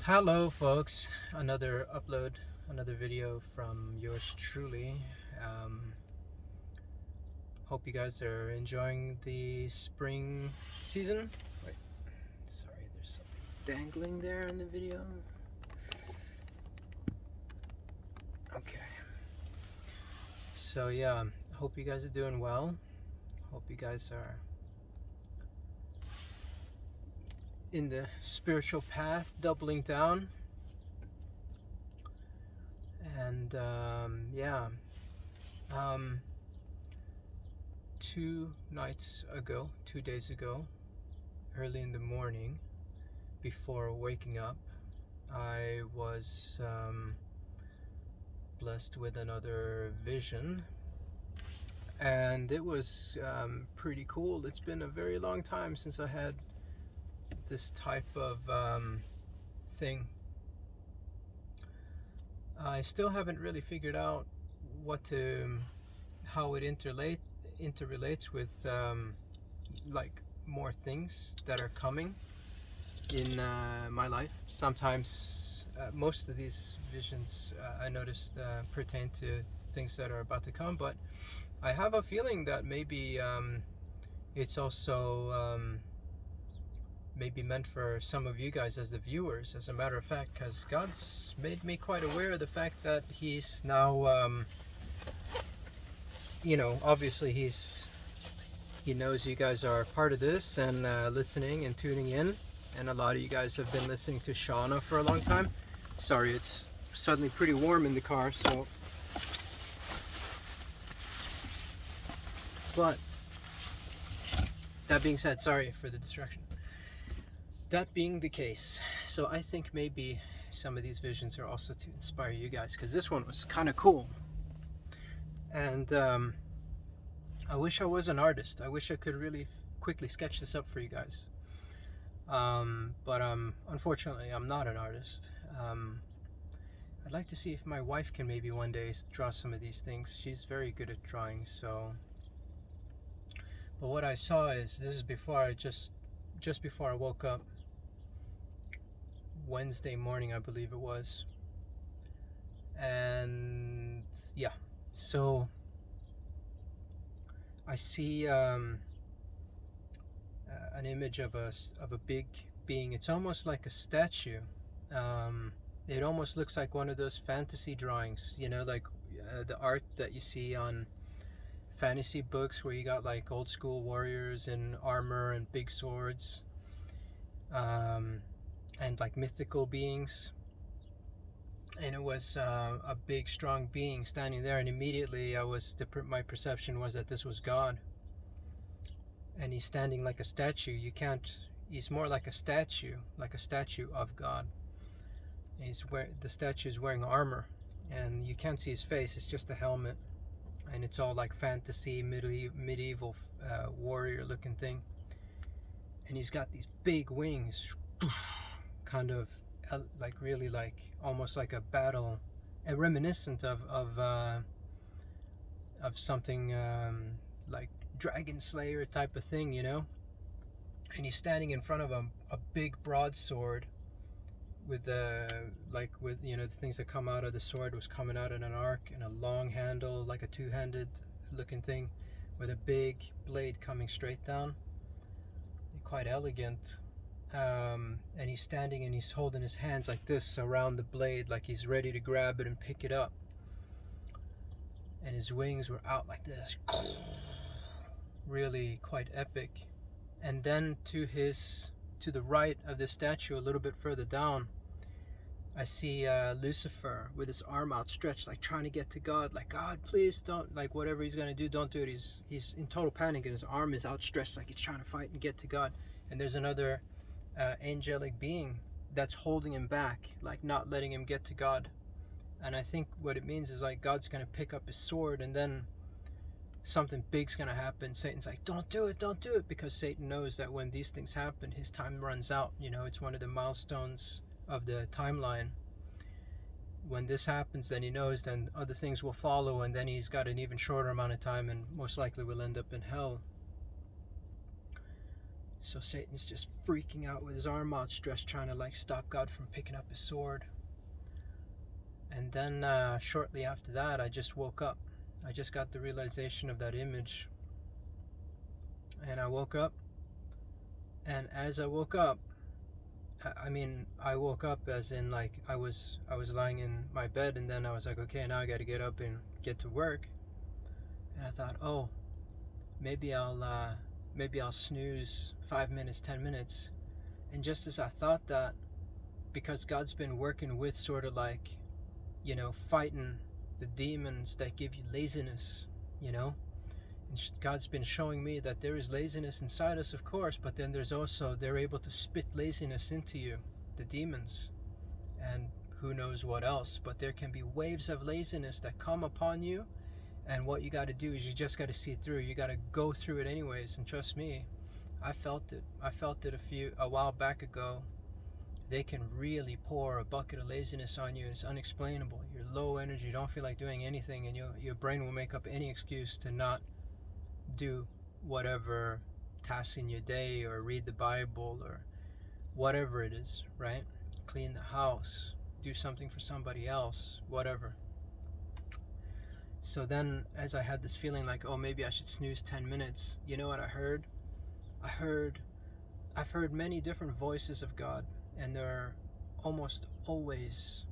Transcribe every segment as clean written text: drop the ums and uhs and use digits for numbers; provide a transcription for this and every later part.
Hello folks, another upload, another video from yours truly. Hope you guys are enjoying the spring season. Wait, sorry, there's something dangling there in the video. Okay, so yeah, hope you guys are doing well. Hope you guys are in the spiritual path, doubling down. And yeah, 2 days ago, early in the morning, before waking up, I was blessed with another vision, and it was pretty cool. It's been a very long time since I had this type of thing. I still haven't really figured out how it interrelates with like more things that are coming in my life. Sometimes most of these visions I noticed pertain to things that are about to come, but I have a feeling that maybe it's also maybe meant for some of you guys as the viewers, as a matter of fact, because God's made me quite aware of the fact that he's now obviously he knows you guys are part of this and listening and tuning in, and a lot of you guys have been listening to Shauna for a long time. Sorry, it's suddenly pretty warm in the car, so but that being said, sorry for the distraction. That being the case, so I think maybe some of these visions are also to inspire you guys, because this one was kind of cool. And I wish I was an artist. I wish I could really quickly sketch this up for you guys. But unfortunately, I'm not an artist. I'd like to see if my wife can maybe one day draw some of these things. She's very good at drawing, so. But what I saw is, this is before just before I woke up, Wednesday morning, I believe it was. And yeah, so I see an image of a big being. It's almost like a statue. It almost looks like one of those fantasy drawings, like the art that you see on fantasy books, where you got like old school warriors in armor and big swords, and like mythical beings. And it was a big strong being standing there, and immediately my perception was that this was God. And he's standing like a statue. He's more like a statue of God. The statue is wearing armor, and you can't see his face. It's just a helmet, and it's all like fantasy medieval warrior looking thing. And he's got these big wings, kind of like really like almost like a battle, reminiscent of something like Dragon Slayer type of thing, And he's standing in front of a big broadsword with the things that come out of the sword was coming out in an arc, and a long handle, like a two-handed looking thing, with a big blade coming straight down. Quite elegant. And he's standing and he's holding his hands like this around the blade, like he's ready to grab it and pick it up. And his wings were out like this, really quite epic. And then to the right of the statue, a little bit further down, I see Lucifer with his arm outstretched, like trying to get to God, like, God, please don't, like whatever he's gonna do, don't do it. He's in total panic, and his arm is outstretched, like he's trying to fight and get to God. And there's another angelic being that's holding him back, like not letting him get to God. And I think what it means is like God's gonna pick up his sword, and then something big's gonna happen. Satan's like, don't do it, because Satan knows that when these things happen, his time runs out. It's one of the milestones of the timeline. When this happens, then he knows then other things will follow, and then he's got an even shorter amount of time, and most likely will end up in hell. So Satan's just freaking out with his arm outstretched, trying to like stop God from picking up his sword. And then shortly after that, I just woke up. I just got the realization of that image. And I woke up. And as I woke up, I woke up as in like I was lying in my bed, and then I was like, okay, now I got to get up and get to work. And I thought, oh, maybe I'll snooze 5 minutes, 10 minutes. And just as I thought that, because God's been working with sort of like, fighting the demons that give you laziness, and God's been showing me that there is laziness inside us, of course, but then there's also, they're able to spit laziness into you, the demons, and who knows what else. But there can be waves of laziness that come upon you, and what you got to do is you just got to see it through. You got to go through it anyways. And trust me, I felt it a while back ago. They can really pour a bucket of laziness on you, and it's unexplainable. You're low energy, you don't feel like doing anything, and your brain will make up any excuse to not do whatever tasks in your day, or read the Bible, or whatever it is, right? Clean the house, do something for somebody else, whatever. So then, as I had this feeling like, oh, maybe I should snooze 10 minutes, you know what I heard? I've heard many different voices of God, and they're almost always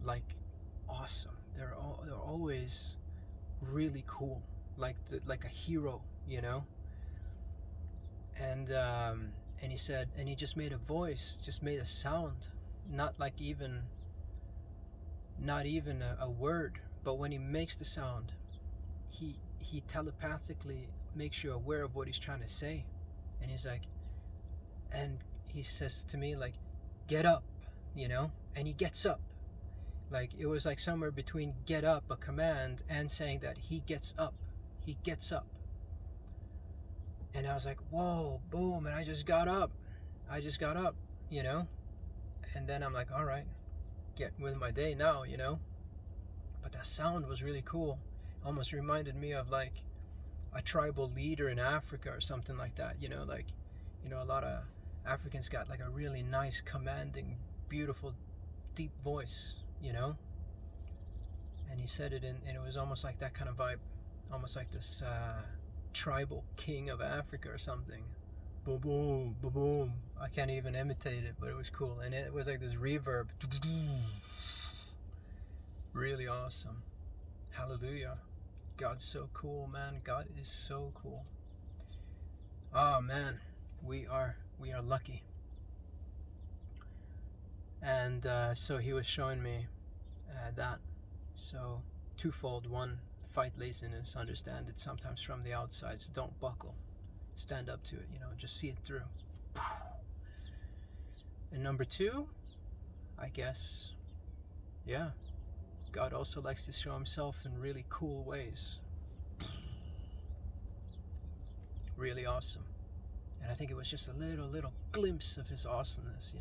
like awesome. They're always really cool, like a hero, And he said, and he just made a voice, just made a sound, not even a word. But when he makes the sound, he telepathically makes you aware of what he's trying to say. And he's like, and he says to me like, get up, and he gets up. Like, it was like somewhere between get up, a command, and saying that he gets up. And I was like, whoa, boom, and I just got up, and then I'm like, all right, get with my day now, But that sound was really cool. Almost reminded me of like a tribal leader in Africa or something like that, a lot of Africans got like a really nice, commanding, beautiful, deep voice, And he said it and it was almost like that kind of vibe, almost like this tribal king of Africa or something. Boom, boom, boom, boom. I can't even imitate it, but it was cool. And it was like this reverb. Really awesome. Hallelujah. God's so cool, man. God is so cool. Oh man, we are lucky. And so he was showing me that. So twofold. One, fight laziness, understand it sometimes from the outside, so don't buckle, stand up to it, just see it through. And number two, I guess, yeah, God also likes to show himself in really cool ways. Really awesome. And I think it was just a little glimpse of his awesomeness,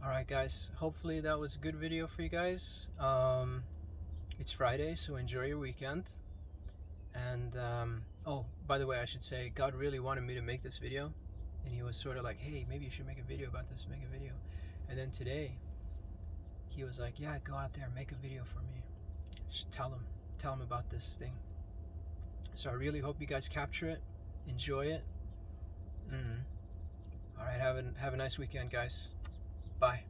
Alright guys, hopefully that was a good video for you guys. It's Friday, so enjoy your weekend. And oh, by the way, I should say, God really wanted me to make this video, and he was sort of like, hey, maybe you should make a video about this, And then today he was like, yeah, go out there and make a video for me. Just tell him about this thing. So I really hope you guys capture it, enjoy it. All right, have a nice weekend, guys. Bye.